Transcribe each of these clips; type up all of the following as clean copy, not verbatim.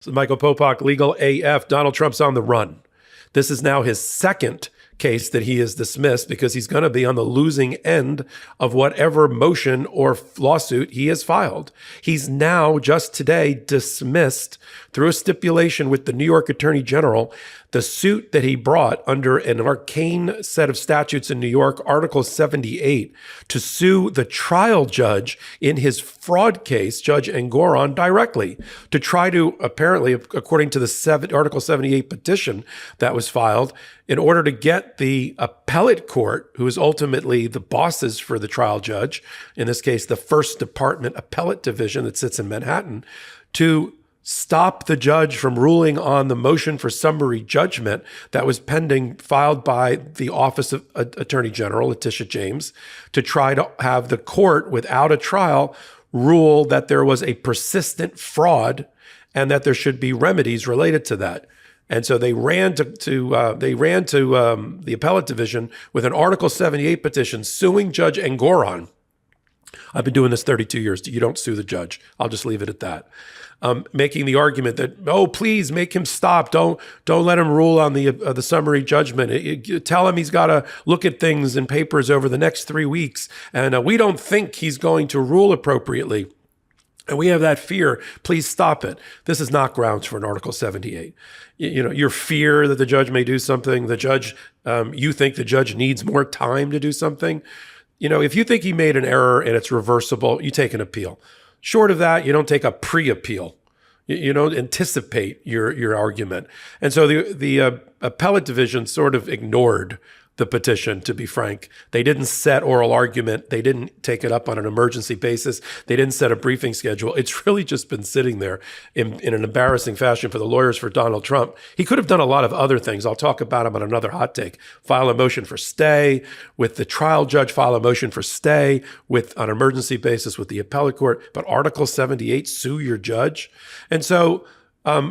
So Michael Popok, Legal AF. Donald Trump's on the run. This is now his second case that he is dismissed because he's going to be on the losing end of whatever motion or lawsuit he has filed. He's now just today dismissed through a stipulation with the New York Attorney General the suit that he brought under an arcane set of statutes in New York, Article 78, to sue the trial judge in his fraud case, Judge Engoron, directly, to try to, apparently, according to the Article 78 petition that was filed, in order to get the appellate court, who is ultimately the bosses for the trial judge, in this case, the First Department Appellate Division that sits in Manhattan, to stop the judge from ruling on the motion for summary judgment that was pending, filed by the Office of Attorney General, Letitia James, to try to have the court, without a trial, rule that there was a persistent fraud and that there should be remedies related to that. And so they ran to the appellate division with an Article 78 petition suing Judge Engoron. I've been doing this 32 years. You don't sue the judge. I'll just leave it at that. Making the argument that, oh, please make him stop. Don't let him rule on the summary judgment. Tell him he's got to look at things in papers over the next 3 weeks. And we don't think he's going to rule appropriately. And we have that fear. Please stop it. This is not grounds for an Article 78. Your fear that the judge may do something, you think the judge needs more time to do something. If you think he made an error and it's reversible, you take an appeal. Short of that, you don't take a pre-appeal. You don't anticipate your argument. And so the appellate division sort of ignored the petition, to be frank. They didn't set oral argument. They didn't take it up on an emergency basis. They didn't set a briefing schedule. It's really just been sitting there in an embarrassing fashion for the lawyers for Donald Trump. He could have done a lot of other things. I'll talk about him on another hot take. File a motion for stay with the trial judge, file a motion for stay on an emergency basis with the appellate court. But Article 78, sue your judge. And so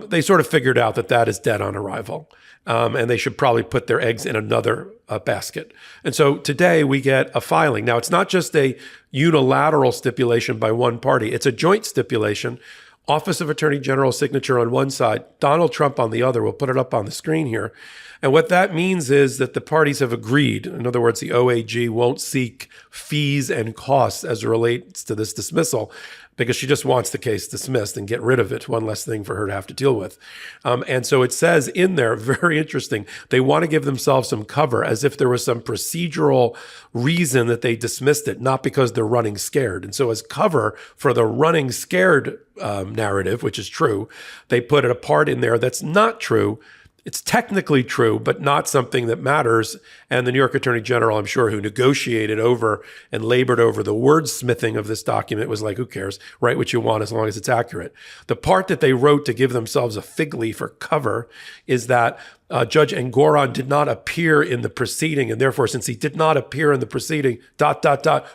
they sort of figured out that is dead on arrival. And they should probably put their eggs in another basket. And so today we get a filing. Now, it's not just a unilateral stipulation by one party. It's a joint stipulation. Office of Attorney General signature on one side, Donald Trump on the other. We'll put it up on the screen here. And what that means is that the parties have agreed. In other words, the OAG won't seek fees and costs as it relates to this dismissal because she just wants the case dismissed and get rid of it. One less thing for her to have to deal with. And so it says in there, very interesting, they want to give themselves some cover as if there was some procedural reason that they dismissed it, not because they're running scared. And so as cover for the running scared narrative, which is true, they put a part in there that's not true. It's technically true, but not something that matters. And the New York Attorney General, I'm sure, who negotiated over and labored over the wordsmithing of this document was like, who cares? Write what you want as long as it's accurate. The part that they wrote to give themselves a fig leaf for cover is that Judge Engoron did not appear in the proceeding. And therefore, since he did not appear in the proceeding,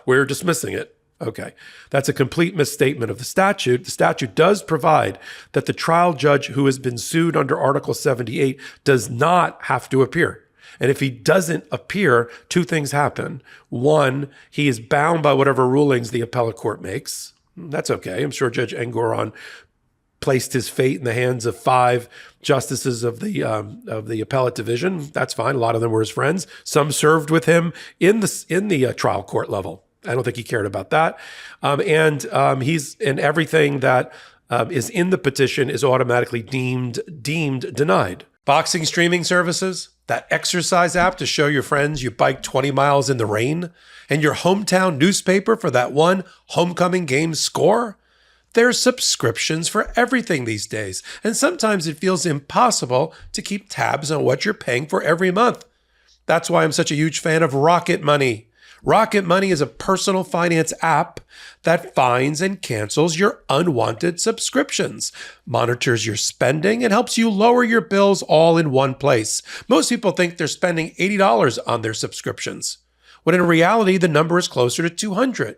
we're dismissing it. Okay, that's a complete misstatement of the statute. The statute does provide that the trial judge who has been sued under Article 78 does not have to appear. And if he doesn't appear, two things happen. One, he is bound by whatever rulings the appellate court makes. That's okay. I'm sure Judge Engoron placed his fate in the hands of 5 justices of the appellate division. That's fine. A lot of them were his friends. Some served with him in the trial court level. I don't think he cared about that. And everything that is in the petition is automatically deemed denied. Boxing streaming services, that exercise app to show your friends you biked 20 miles in the rain, and your hometown newspaper for that one homecoming game score. There's subscriptions for everything these days, and sometimes it feels impossible to keep tabs on what you're paying for every month. That's why I'm such a huge fan of Rocket Money. Rocket Money is a personal finance app that finds and cancels your unwanted subscriptions, monitors your spending, and helps you lower your bills all in one place. Most people think they're spending $80 on their subscriptions, when in reality, the number is closer to $200.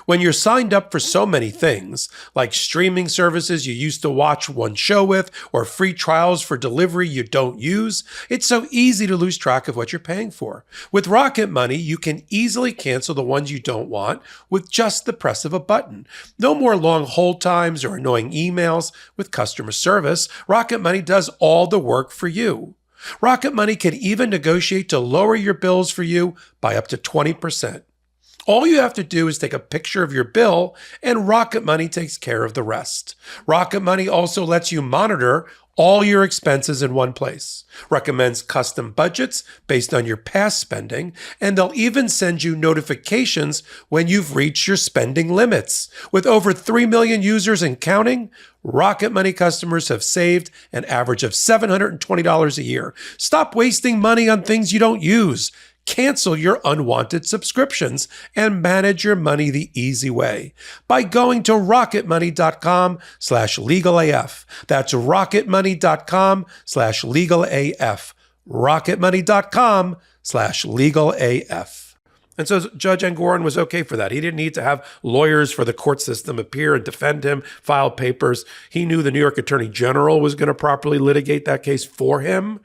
When you're signed up for so many things, like streaming services you used to watch one show with, or free trials for delivery you don't use, it's so easy to lose track of what you're paying for. With Rocket Money, you can easily cancel the ones you don't want with just the press of a button. No more long hold times or annoying emails. With customer service, Rocket Money does all the work for you. Rocket Money can even negotiate to lower your bills for you by up to 20%. All you have to do is take a picture of your bill, and Rocket Money takes care of the rest. Rocket Money also lets you monitor all your expenses in one place, recommends custom budgets based on your past spending, and they'll even send you notifications when you've reached your spending limits. With over 3 million users and counting, Rocket Money customers have saved an average of $720 a year. Stop wasting money on things you don't use. Cancel your unwanted subscriptions and manage your money the easy way by going to rocketmoney.com/legalaf. That's rocketmoney.com/legalaf. rocketmoney.com/legalaf. And so Judge Engoron was okay for that. He didn't need to have lawyers for the court system appear and defend him, file papers. He knew the New York Attorney General was going to properly litigate that case for him.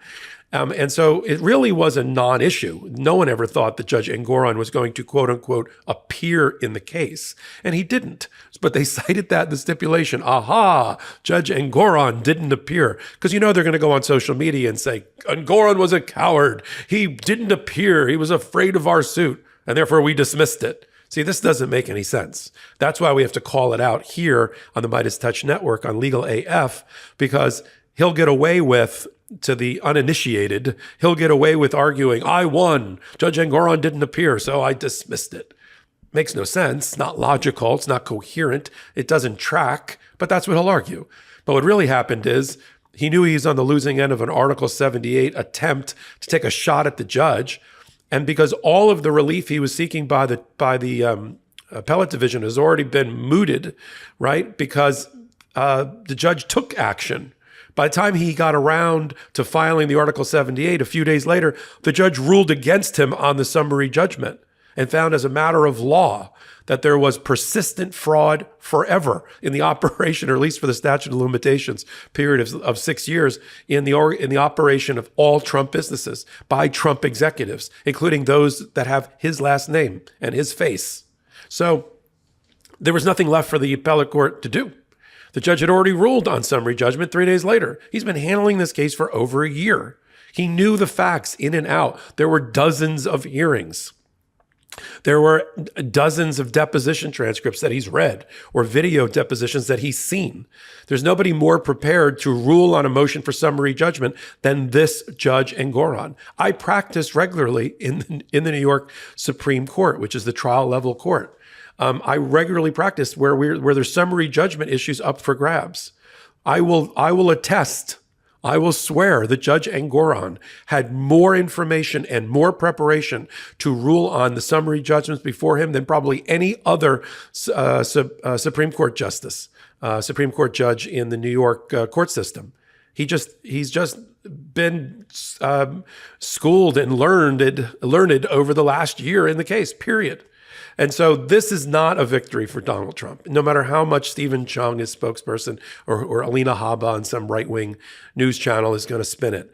And so it really was a non-issue. No one ever thought that Judge Engoron was going to, quote unquote, appear in the case. And he didn't. But they cited that in the stipulation. Aha, Judge Engoron didn't appear. Because they're going to go on social media and say, Engoron was a coward. He didn't appear. He was afraid of our suit. And therefore we dismissed it. See, this doesn't make any sense. That's why we have to call it out here on the MeidasTouch Network on LegalAF, because he'll get away with, to the uninitiated, he'll get away with arguing, I won. Judge Engoron didn't appear, so I dismissed it. Makes no sense. It's not logical. It's not coherent. It doesn't track, but that's what he'll argue. But what really happened is he knew he was on the losing end of an Article 78 attempt to take a shot at the judge. And because all of the relief he was seeking by the appellate division has already been mooted, right? Because the judge took action. By the time he got around to filing the Article 78, a few days later, the judge ruled against him on the summary judgment and found as a matter of law that there was persistent fraud forever in the operation, or at least for the statute of limitations period of 6 years, in the operation of all Trump businesses by Trump executives, including those that have his last name and his face. So there was nothing left for the appellate court to do. The judge had already ruled on summary judgment 3 days later. He's been handling this case for over a year. He knew the facts in and out. There were dozens of hearings. There were dozens of deposition transcripts that he's read, or video depositions that he's seen. There's nobody more prepared to rule on a motion for summary judgment than this Judge Engoron. I practice regularly in the New York Supreme Court, which is the trial level court. I regularly practice where there's summary judgment issues up for grabs. I will attest, I will swear that Judge Engoron had more information and more preparation to rule on the summary judgments before him than probably any other Supreme Court justice, Supreme Court judge in the New York court system. He's just been schooled and learned over the last year in the case, period. And so this is not a victory for Donald Trump, no matter how much Stephen Chung, his spokesperson, or Alina Habba on some right-wing news channel is going to spin it.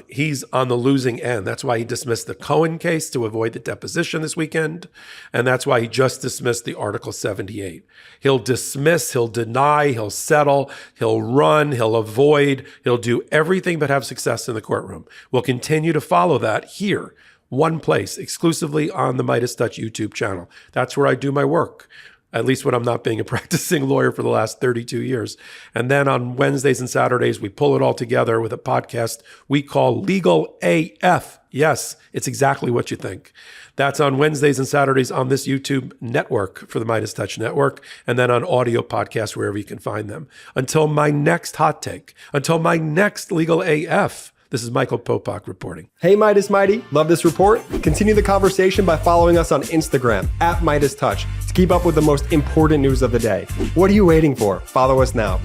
He's on the losing end. That's why he dismissed the Cohen case to avoid the deposition this weekend. And that's why he just dismissed the Article 78. He'll dismiss, he'll deny, he'll settle, he'll run, he'll avoid, he'll do everything but have success in the courtroom. We'll continue to follow that here. One place, exclusively on the MeidasTouch YouTube channel. That's where I do my work, at least when I'm not being a practicing lawyer for the last 32 years. And then on Wednesdays and Saturdays, we pull it all together with a podcast we call Legal AF. Yes, it's exactly what you think. That's on Wednesdays and Saturdays on this YouTube network for the MeidasTouch network, and then on audio podcasts wherever you can find them. Until my next hot take, until my next Legal AF, this is Michael Popok reporting. Hey, Meidas Mighty. Love this report? Continue the conversation by following us on Instagram @MeidasTouch to keep up with the most important news of the day. What are you waiting for? Follow us now.